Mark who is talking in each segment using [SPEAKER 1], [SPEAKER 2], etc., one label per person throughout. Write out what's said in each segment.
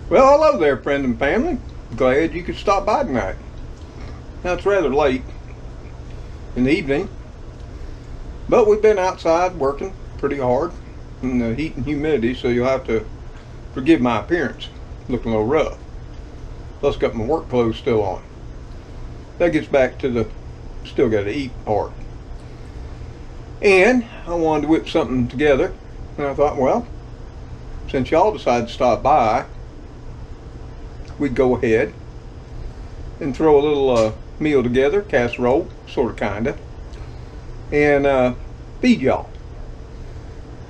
[SPEAKER 1] Well, hello there, friend and family. Glad you could stop by tonight. Now, it's rather late in the evening, but we've been outside working pretty hard in the heat and humidity, so you'll have to forgive my appearance. Looking a little rough. Plus, got my work clothes still on. That gets back to the still got to eat part. And I wanted to whip something together, and I thought, well, since y'all decided to stop by, we'd go ahead and throw a little meal together, casserole, sort of, kinda, and feed y'all.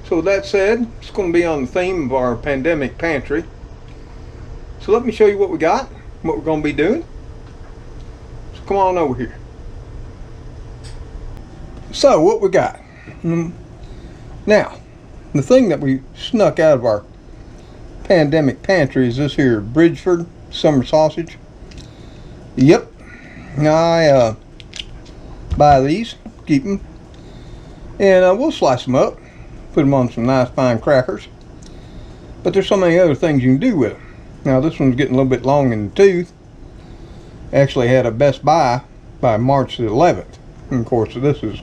[SPEAKER 1] So with that said, it's going to be on the theme of our pandemic pantry. So let me show you what we got, what we're going to be doing. So come on over here. So what we got. Now, the thing that we snuck out of our pandemic pantry is this here Bridgeford summer sausage. Yep, I buy these, keep them, and we'll slice them up, put them on some nice fine crackers. But there's so many other things you can do with them. Now this one's getting a little bit long in the tooth. Actually had a Best Buy by March the 11th. And of course this is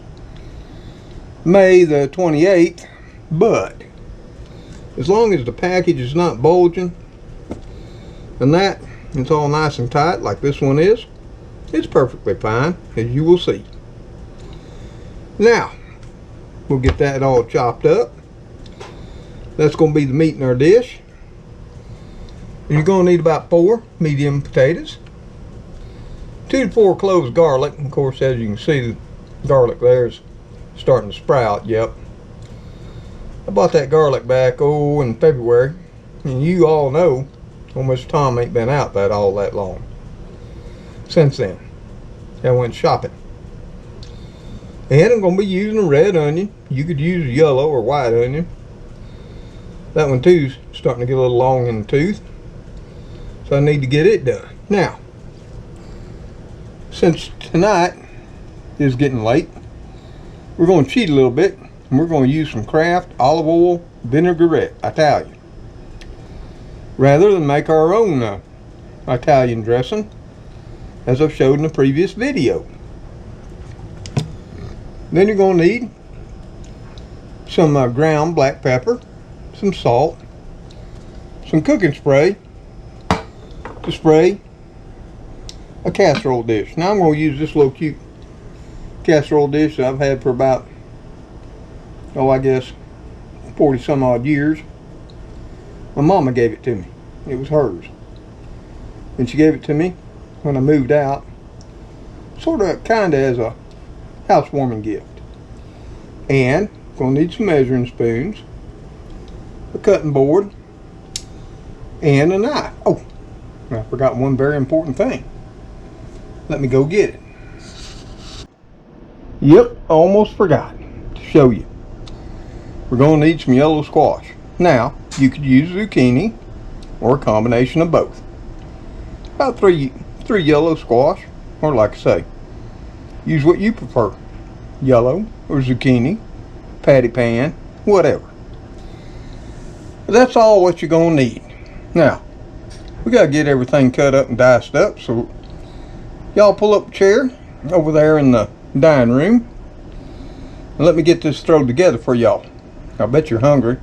[SPEAKER 1] May the 28th, but as long as the package is not bulging and that it's all nice and tight like this one is, it's perfectly fine, as you will see. Now we'll get that all chopped up. That's going to be the meat in our dish. You're going to need about 4 medium potatoes, 2 to 4 cloves of garlic. Of course, as you can see, the garlic there is starting to sprout. Yep, I bought that garlic back in February, and you all know Mr. Tom ain't been out all that long since then. I went shopping, and I'm going to be using a red onion. You could use a yellow or white onion. That one too is starting to get a little long in the tooth, so I need to get it done. Now, since tonight is getting late, we're going to cheat a little bit, and we're going to use some Kraft olive oil vinaigrette Italian, rather than make our own Italian dressing, as I've showed in the previous video. Then you're going to need some ground black pepper, some salt, some cooking spray to spray a casserole dish. Now I'm going to use this little cute casserole dish that I've had for about, I guess 40 some odd years. My mama gave it to me. It was hers, and she gave it to me when I moved out, sort of kinda as a housewarming gift. And gonna need some measuring spoons, a cutting board, and a knife. Oh, I forgot one very important thing. Let me go get it. Yep, almost forgot to show you. We're going to need some yellow squash. Now, you could use zucchini or a combination of both. About three yellow squash, or like I say, use what you prefer. Yellow or zucchini, patty pan, whatever. But that's all what you're going to need. Now, we got to get everything cut up and diced up, so y'all pull up a chair over there in the dining room and let me get this thrown together for y'all. I bet you're hungry,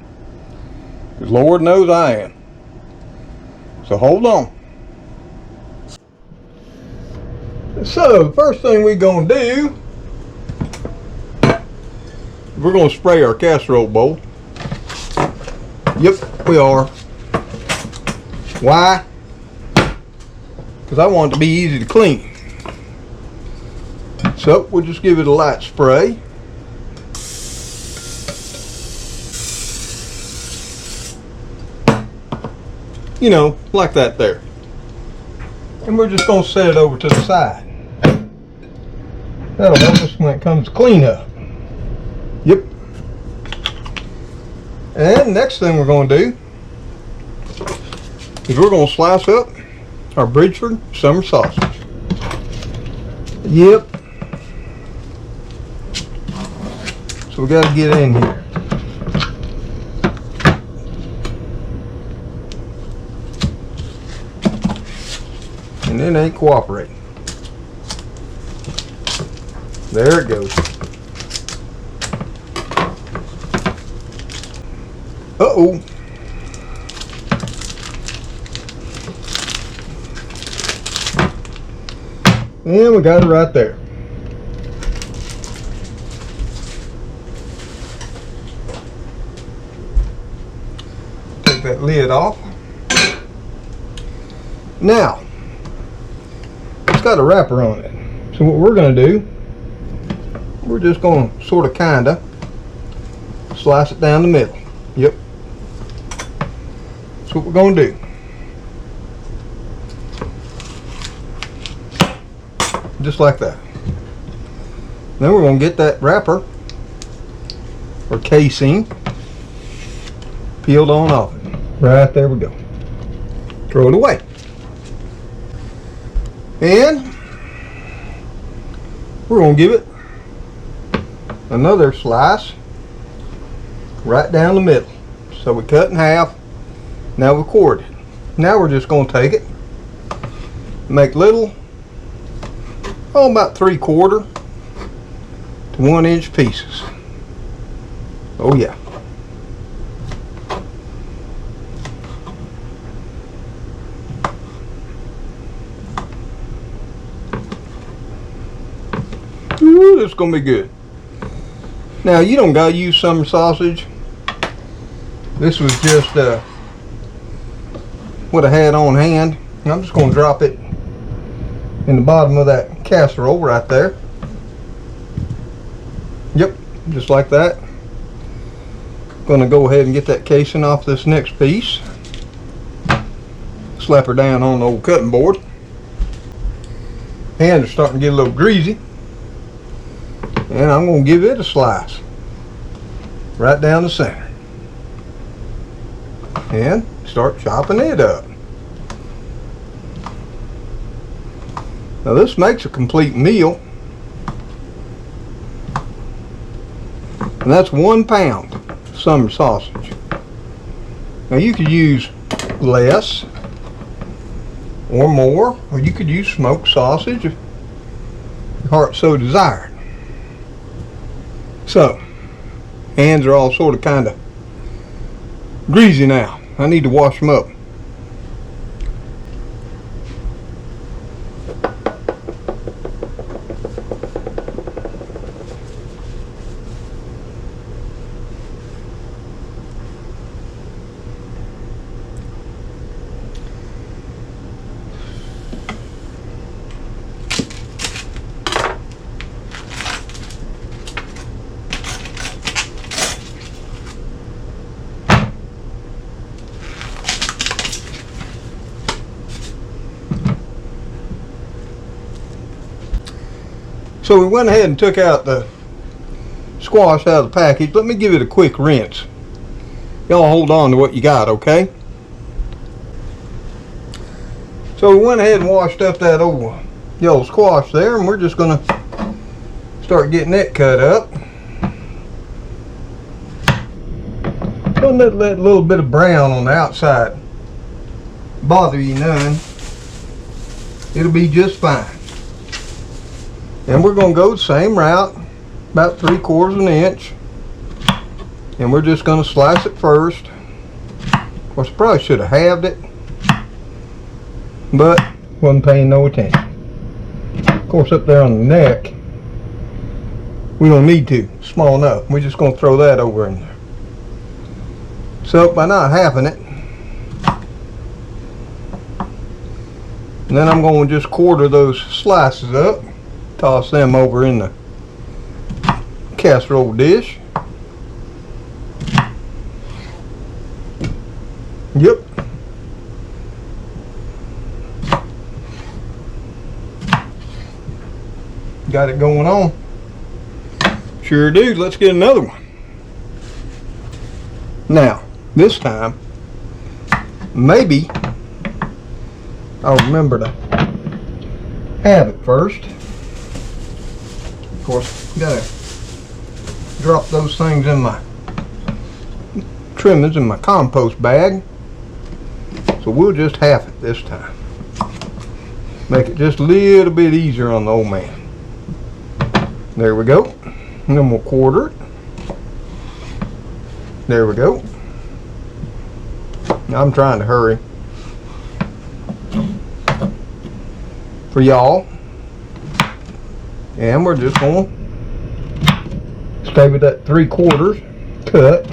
[SPEAKER 1] because Lord knows I am. So hold on. So the first thing we're going to do, we're going to spray our casserole bowl. Yep, we are. Why? Because I want it to be easy to clean. So we'll just give it a light spray. You know, like that there. And we're just going to set it over to the side. That'll help us when it comes to cleanup. Yep. And next thing we're going to do is we're going to slice up our Bridgeford summer sausage. Yep. So we got to get in here. and it ain't cooperating. There it goes. Uh-oh. And we got it right there. Take that lid off. Now, it's got a wrapper on it. So what we're going to do, we're just going to sort of kind of slice it down the middle. Yep. That's what we're going to do. Just like that. Then we're going to get that wrapper or casing peeled on off it. Right there we go. Throw it away. And we're going to give it another slice right down the middle. So we cut in half. Now we quartered it. Now we're just going to take it, make little, about 3/4 to 1 inch pieces. Oh yeah. Ooh, this is gonna be good. Now you don't gotta use Sumner sausage. This was just what I had on hand. I'm just gonna drop it in the bottom of that casserole right there. Yep, just like that. Gonna go ahead and get that casing off this next piece. Slap her down on the old cutting board. Hands are starting to get a little greasy. And I'm gonna give it a slice right down the center. And start chopping it up. Now this makes a complete meal. And that's 1 pound Sumner sausage. Now you could use less or more, or you could use smoked sausage if your heart so desired. So, hands are all sort of kind of greasy now. I need to wash them up. So we went ahead and took out the squash out of the package. Let me give it a quick rinse. Y'all hold on to what you got, okay? So we went ahead and washed up that old yellow squash there, and we're just gonna start getting it cut up. Don't let that little bit of brown on the outside bother you none. It'll be just fine. And we're going to go the same route, about 3/4 of an inch. And we're just going to slice it first. Of course, I probably should have halved it, but wasn't paying no attention. Of course, up there on the neck, we don't need to. Small enough. We're just going to throw that over in there. So by not halving it, and then I'm going to just quarter those slices up. Toss them over in the casserole dish. Yep. Got it going on. Sure do. Let's get another one. Now, this time, maybe I'll remember to have it first. Of course, gotta drop those things in my trimmings in my compost bag. So we'll just half it this time. Make it just a little bit easier on the old man. There we go. And then we'll quarter it. There we go. I'm trying to hurry for y'all. And we're just going to stay with that 3/4 cut.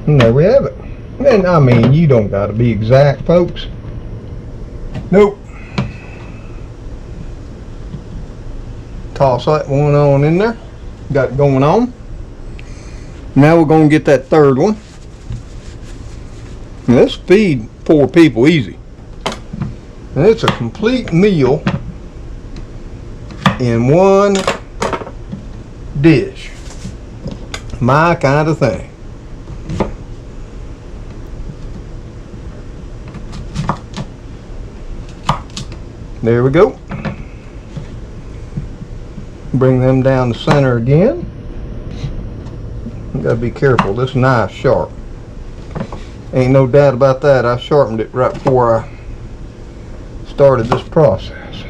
[SPEAKER 1] And there we have it. And I mean, you don't got to be exact, folks. Nope. Toss that one on in there. Got it going on. Now we're going to get that third one. And let's feed 4 people easy. And it's a complete meal in one dish. My kind of thing. There we go. Bring them down the center again. You gotta be careful. This knife's sharp. Ain't no doubt about that. I sharpened it right before I started this process.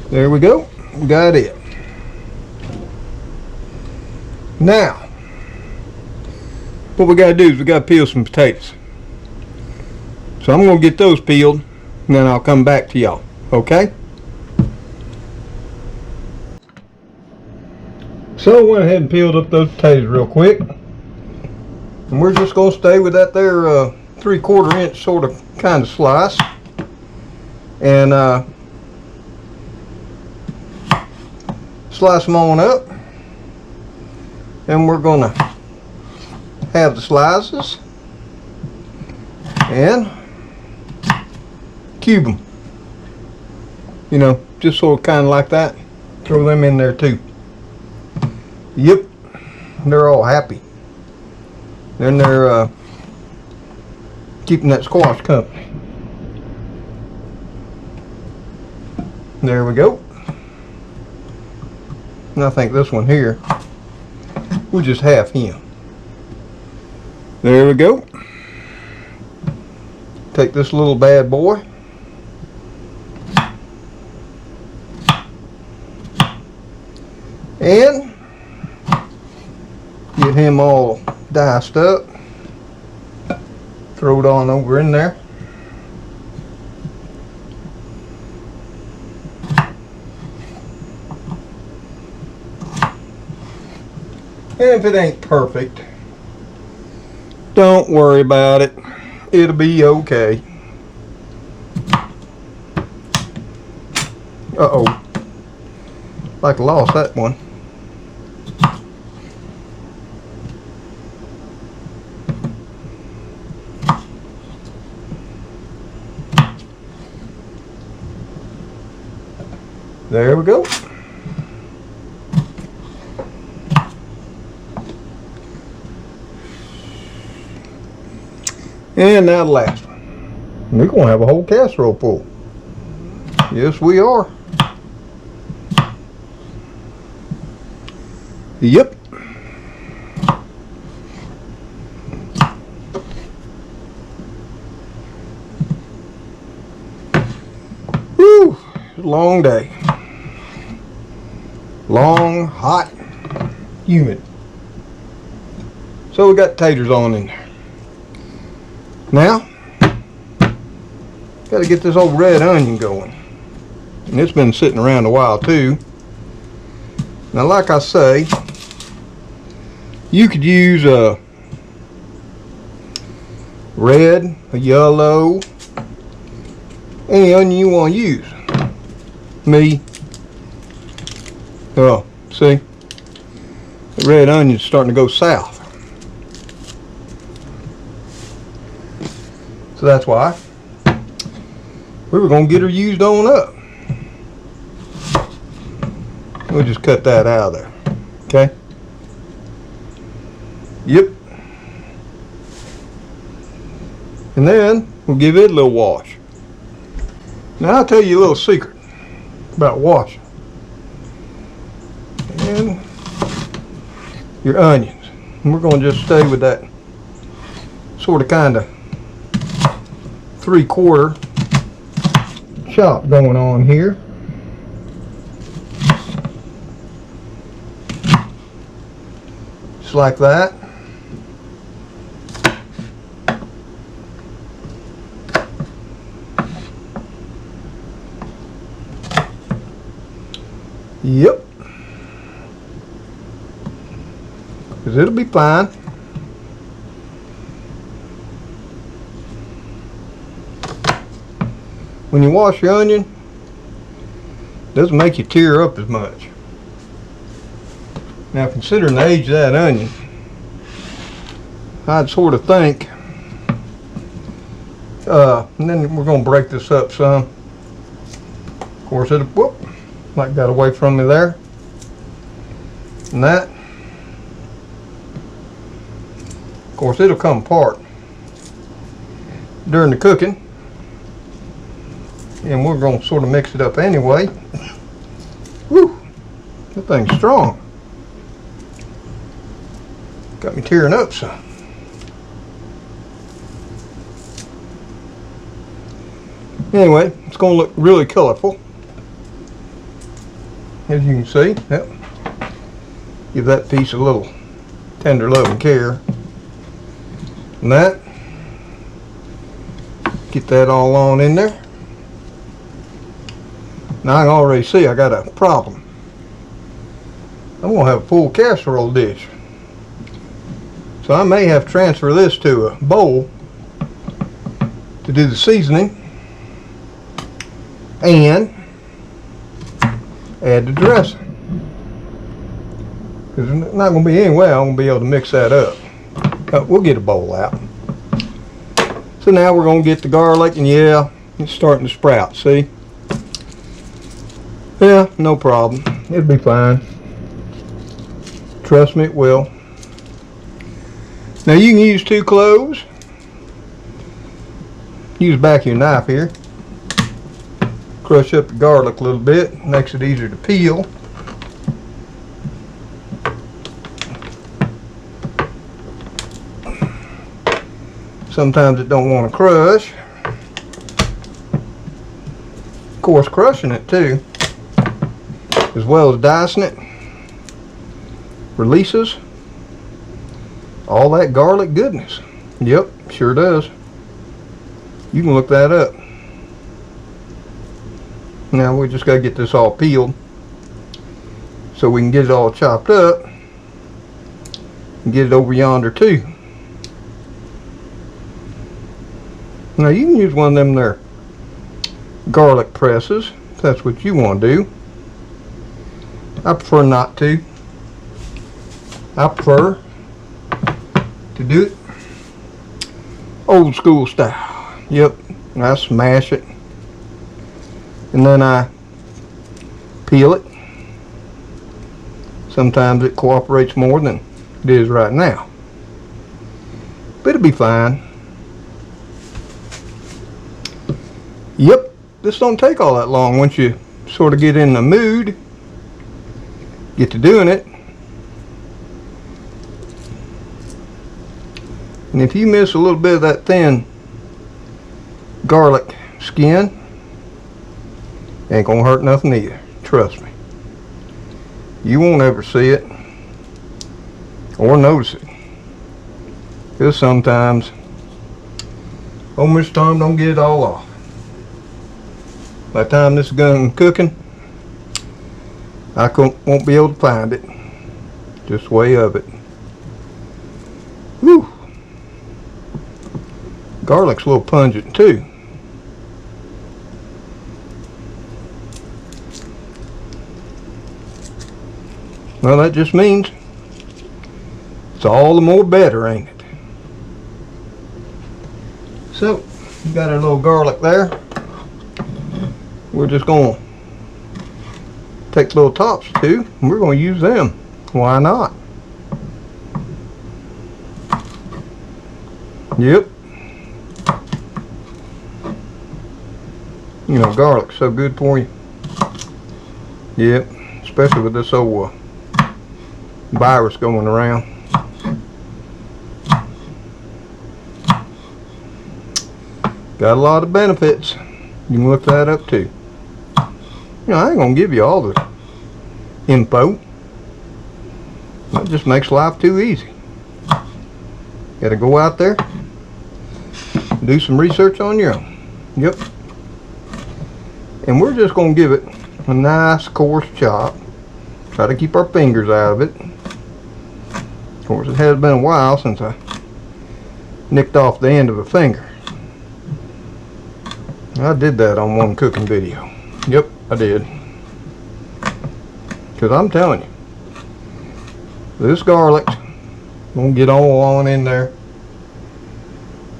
[SPEAKER 1] There we go. Got it. Now, what we got to do is we got to peel some potatoes. So I'm going to get those peeled, and then I'll come back to y'all. Okay? So I went ahead and peeled up those potatoes real quick. And we're just going to stay with that there 3/4 inch sort of kind of slice. And slice them on up. And we're going to have the slices and cube them. You know, just sort of kind of like that. Throw them in there too. Yep, they're all happy. Then they're keeping that squash company. There we go. And I think this one here, we'll just have him. There we go. Take this little bad boy. And get him all diced up. Throw it on over in there. And if it ain't perfect, don't worry about it. It'll be okay. Uh-oh. Like I lost that one. There we go. And now the last one. We're going to have a whole casserole full. Yes, we are. Yep. Whew. Long day. Long, hot, humid. So we got taters on in there. Now, got to get this old red onion going. And it's been sitting around a while too. Now, like I say, you could use a red, a yellow, any onion you want to use. Me. Oh, see? The red onion's starting to go south. So that's why we were going to get her used on up. We'll just cut that out of there. Okay? Yep. And then we'll give it a little wash. Now I'll tell you a little secret about washing. and your onions. And we're going to just stay with that sort of kind of 3/4 chop going on here. Just like that. Yep. Because it'll be fine. When you wash your onion, it doesn't make you tear up as much. Now, considering the age of that onion, I'd sort of think, and then we're going to break this up some. Of course, it'll, whoop, like got away from me there. And that, of course, it'll come apart during the cooking. And we're going to sort of mix it up anyway. Whew, that thing's strong. Got me tearing up some. Anyway, it's going to look really colorful, as you can see. Yep. Give that piece a little tender love and care. And that, get that all on in there. Now I can already see I got a problem. I'm going to have a full casserole dish. So I may have to transfer this to a bowl to do the seasoning and add the dressing. Because there's not going to be any way I'm going to be able to mix that up. We'll get a bowl out. So now we're going to get the garlic, and yeah, it's starting to sprout, see? Yeah, no problem. It'll be fine. Trust me, it will. Now you can use 2 cloves. Use the back of your knife here. Crush up the garlic a little bit. Makes it easier to peel. Sometimes it don't want to crush. Of course, crushing it too, as well as dicing it, releases all that garlic goodness. Yep, sure does. You can look that up. Now we just got to get this all peeled so we can get it all chopped up and get it over yonder too. Now you can use one of them there garlic presses if that's what you want to do. I prefer not to. I prefer to do it old school style. Yep, I smash it and then I peel it. Sometimes it cooperates more than it is right now, but it'll be fine. Yep, this don't take all that long once you sort of get in the mood, get to doing it. And if you miss a little bit of that thin garlic skin, ain't gonna hurt nothing either. Trust me. You won't ever see it or notice it. Because sometimes, oh, Mr. Tom don't get it all off. By the time this is done cooking, I won't be able to find it. Just way of it. Whew. Garlic's a little pungent too. Well, that just means it's all the more better, ain't it? So, we got our little garlic there. We're just going to take little tops too, and we're going to use them. Why not? Yep. You know, garlic's so good for you. Yep, especially with this old virus going around. Got a lot of benefits. You can look that up too. You know, I ain't gonna give you all the info. That just makes life too easy. Gotta go out there, do some research on your own. Yep. And we're just gonna give it a nice coarse chop. Try to keep our fingers out of it. Of course, it has been a while since I nicked off the end of a finger. I did that on one cooking video. Yep, I did. Because I'm telling you, this garlic's gonna get all on in there.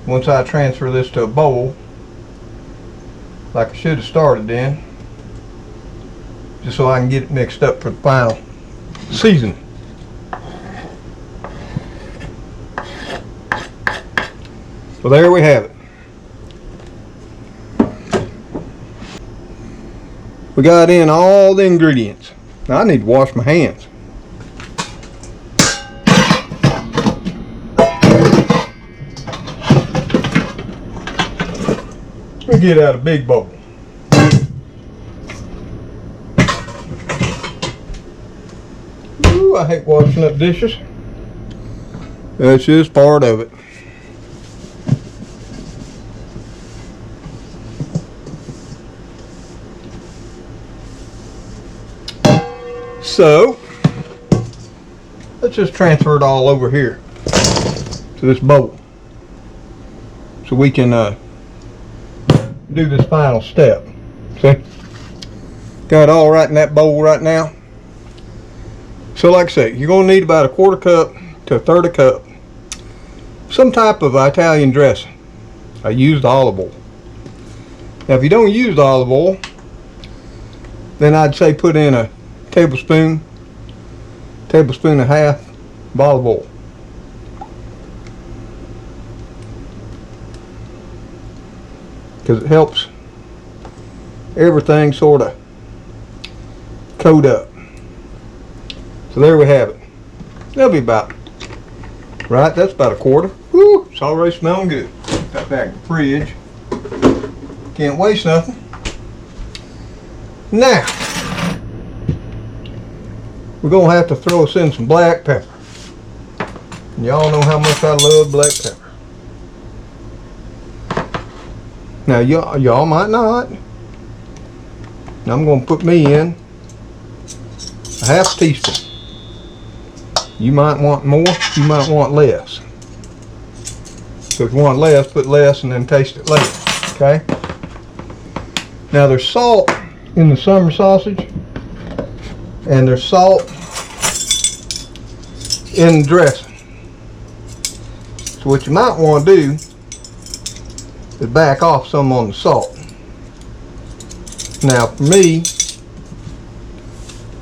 [SPEAKER 1] Once I transfer this to a bowl, like I should have started in, just so I can get it mixed up for the final seasoning. So there we have it. We got in all the ingredients. Now I need to wash my hands. We'll get out a big bowl. Ooh, I hate washing up dishes. That's just part of it. So, let's just transfer it all over here to this bowl so we can do this final step. See? Got it all right in that bowl right now. So like I say, you're going to need about a 1/4 cup to a 1/3 cup. Some type of Italian dressing. I used olive oil. Now if you don't use olive oil, then I'd say put in a tablespoon and a half of olive oil. Because it helps everything sort of coat up. So there we have it. That'll be about, right, that's about a 1/4. Woo, it's already smelling good. Got back in the fridge. Can't waste nothing. Now, we're going to have to throw us in some black pepper. And y'all know how much I love black pepper. Now y'all might not. Now I'm going to put me in a 1/2 teaspoon. You might want more, you might want less. So if you want less, put less and then taste it later. Okay? Now there's salt in the Sumner sausage, and there's salt in the dressing. So what you might want to do is back off some on the salt. Now for me,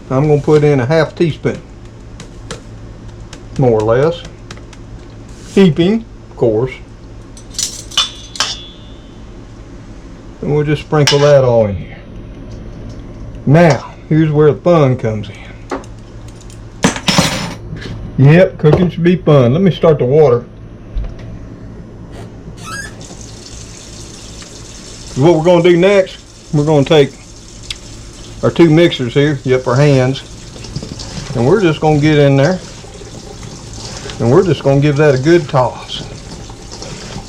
[SPEAKER 1] I'm going to put in a 1/2 teaspoon, more or less, heaping, of course, and we'll just sprinkle that all in here. Now here's where the fun comes in. Yep, cooking should be fun. Let me start the water. What we're going to do next, we're going to take our 2 mixers here, our hands, and we're just going to get in there and we're just going to give that a good toss.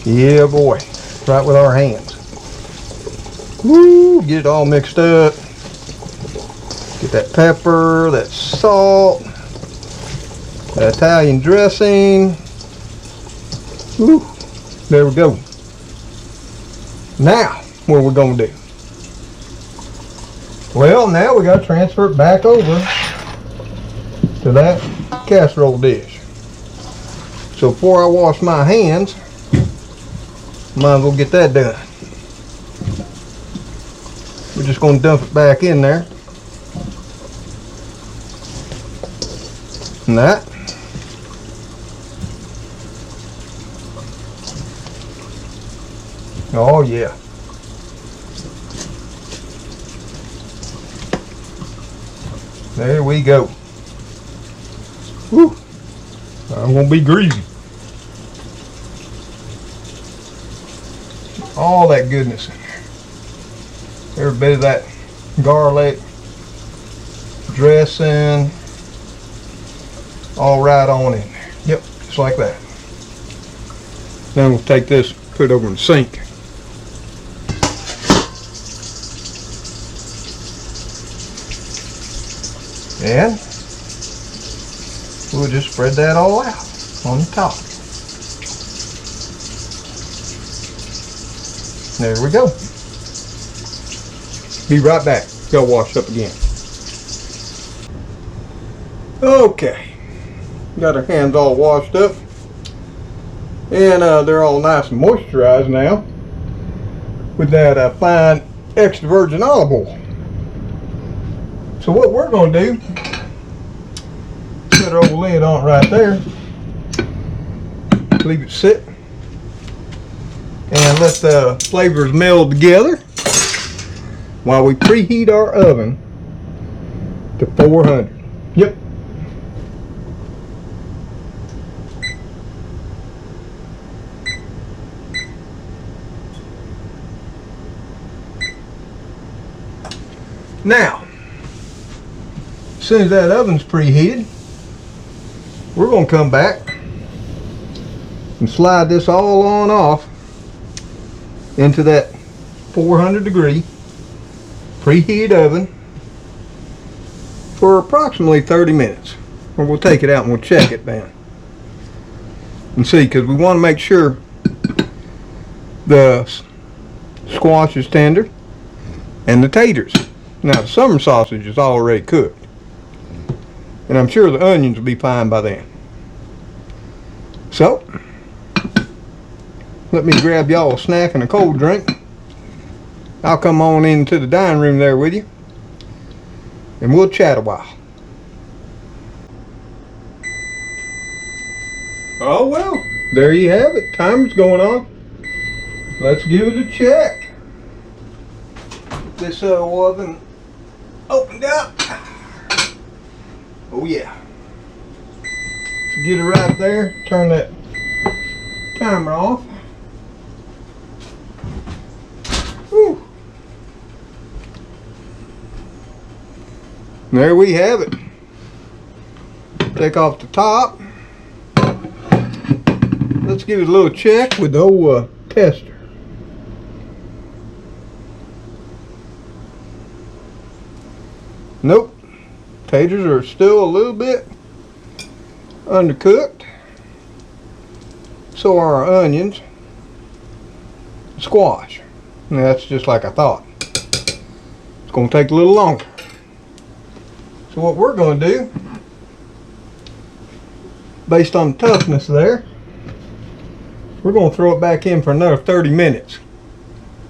[SPEAKER 1] Yeah boy, right with our hands. Woo, get it all mixed up. Get that pepper, that salt, that Italian dressing. Woo, there we go. Now, what we're going to do? Well, now we got to transfer it back over to that casserole dish. So before I wash my hands, might as well get that done. We're just going to dump it back in there. And that. Oh yeah. There we go. Whew. I'm gonna be greasy. All that goodness in there. Every bit of that garlic, dressing, all right on in there. Yep, just like that. Then we'll take this, put it over in the sink. And we'll just spread that all out on the top. There we go. Be right back. Go wash up again. Okay. Got our hands all washed up. And they're all nice and moisturized now with that fine extra virgin olive oil. So what we're going to do, put our old lid on it right there, leave it sit, and let the flavors meld together while we preheat our oven to 400. Yep. Now, as soon as that oven's preheated, we're going to come back and slide this all on off into that 400 degree preheated oven for approximately 30 minutes. Or we'll take it out and we'll check it then and see, because we want to make sure the squash is tender and the taters. Now the summer sausage is already cooked, and I'm sure the onions will be fine by then. So let me grab y'all a snack and a cold drink. I'll come on into the dining room there with you, and we'll chat a while. Oh well, there you have it. Timer's going on. Let's give it a check. Get this oven opened up. Oh yeah. Get it right there. Turn that timer off. Whew. There we have it. Take off the top. Let's give it a little check with the old tester. Nope. Taters are still a little bit undercooked. So are our onions. Squash. And that's just like I thought. It's going to take a little longer. So what we're going to do, based on the toughness there, we're going to throw it back in for another 30 minutes.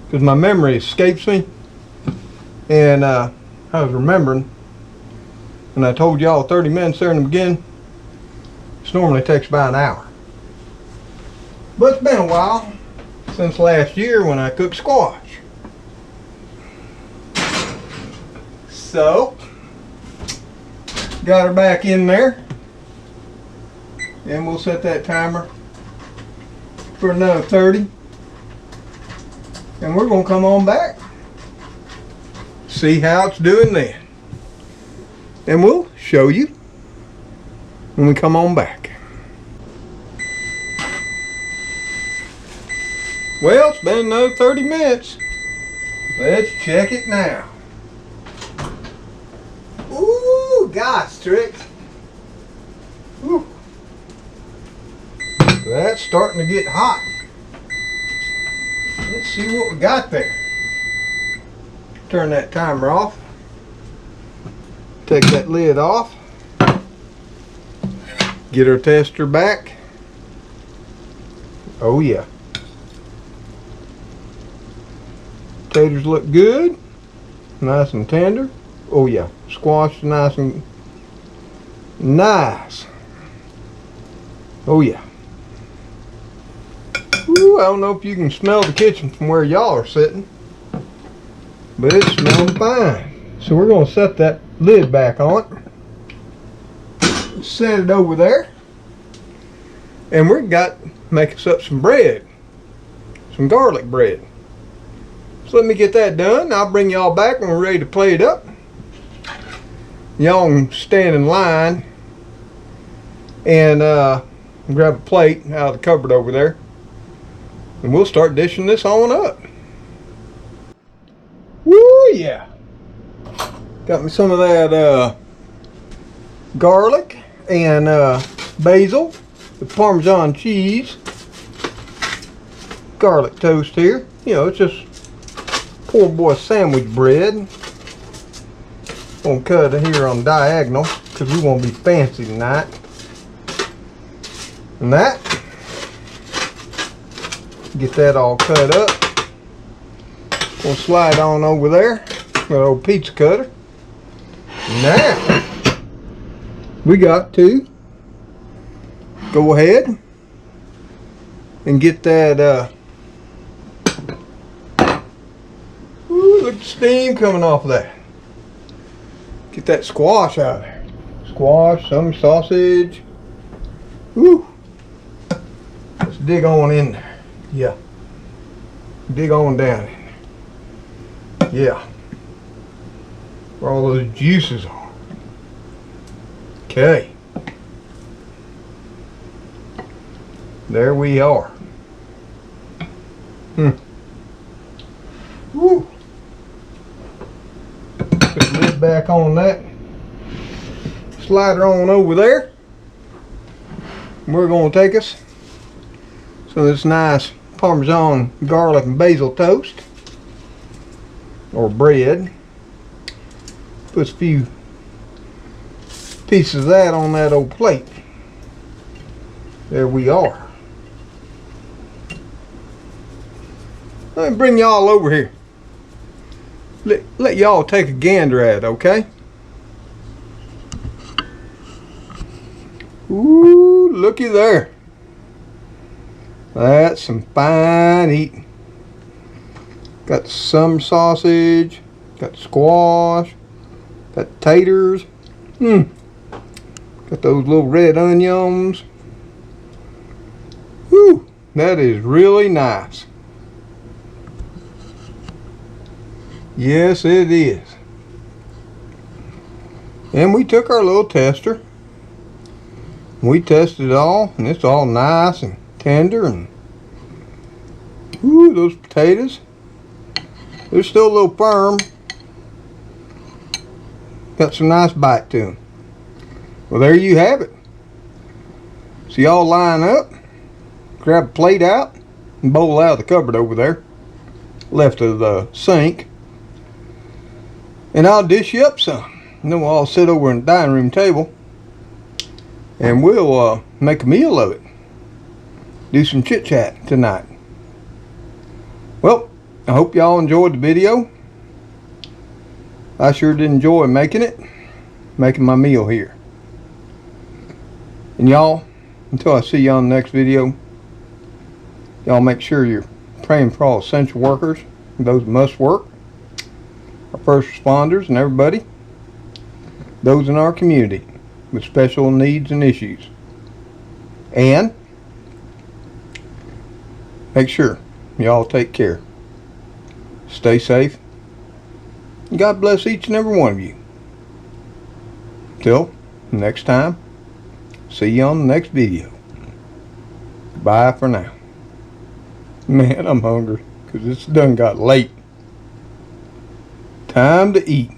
[SPEAKER 1] Because my memory escapes me. And I was remembering, and I told y'all 30 minutes there in the beginning. This normally takes about an hour. But it's been a while since last year when I cooked squash. So, got her back in there. And we'll set that timer for another 30. And we're going to come on back. See how it's doing then. And we'll show you when we come on back. Well, it's been another 30 minutes. Let's check it now. Ooh, gosh, tricks. Ooh. So that's starting to get hot. Let's see what we got there. Turn that timer off. Take that lid off. Get our tester back. Oh yeah. Taters look good. Nice and tender. Oh yeah. Squash nice and nice. Oh yeah. Ooh, I don't know if you can smell the kitchen from where y'all are sitting, but it's smelling fine. So we're going to set that lid back on. Set it over there. And we got make us up some bread. Some garlic bread. So let me get that done. I'll bring y'all back when we're ready to plate it up. Y'all can stand in line and grab a plate out of the cupboard over there. And we'll start dishing this on up. Woo yeah! Got me some of that garlic and basil with Parmesan cheese. Garlic toast here. You know, it's just poor boy sandwich bread. Gonna cut it here on diagonal because we won't be fancy tonight. And that. Get that all cut up. We'll slide on over there with an old pizza cutter. Now we got to go ahead and get that ooh, look at the steam coming off of that. Get that squash out of there. Squash, some sausage. Woo. Let's dig on in there. Yeah. Dig on down in there. Yeah. Where all those juices are. Okay. There we are. Woo. Put the lid back on that. Slide her on over there. We're going to take us some of this nice Parmesan garlic and basil toast. Or bread. Put a few pieces of that on that old plate. There we are. Let me bring y'all over here. Let y'all take a gander at it, okay? Ooh, looky there. That's some fine eating. Got some sausage, got squash, got taters. Got those little red onions. Whew, that is really nice. Yes, it is. And we took our little tester. We tested it all, and it's all nice and tender. And ooh, those potatoes, they're still a little firm. Got some nice bite to them. Well, there you have it. So y'all line up, grab a plate out, and bowl out of the cupboard over there, left of the sink. And I'll dish you up some. And then we'll all sit over in the dining room table and we'll make a meal of it. Do some chit chat tonight. Well, I hope y'all enjoyed the video. I sure did enjoy making it. Making my meal here. And y'all, until I see you on the next video, y'all make sure you're praying for all essential workers, those who must work, our first responders and everybody, those in our community with special needs and issues. And make sure y'all take care. Stay safe. And God bless each and every one of you. Till next time, see you on the next video. Bye for now. Man, I'm hungry because it's done got late. Time to eat.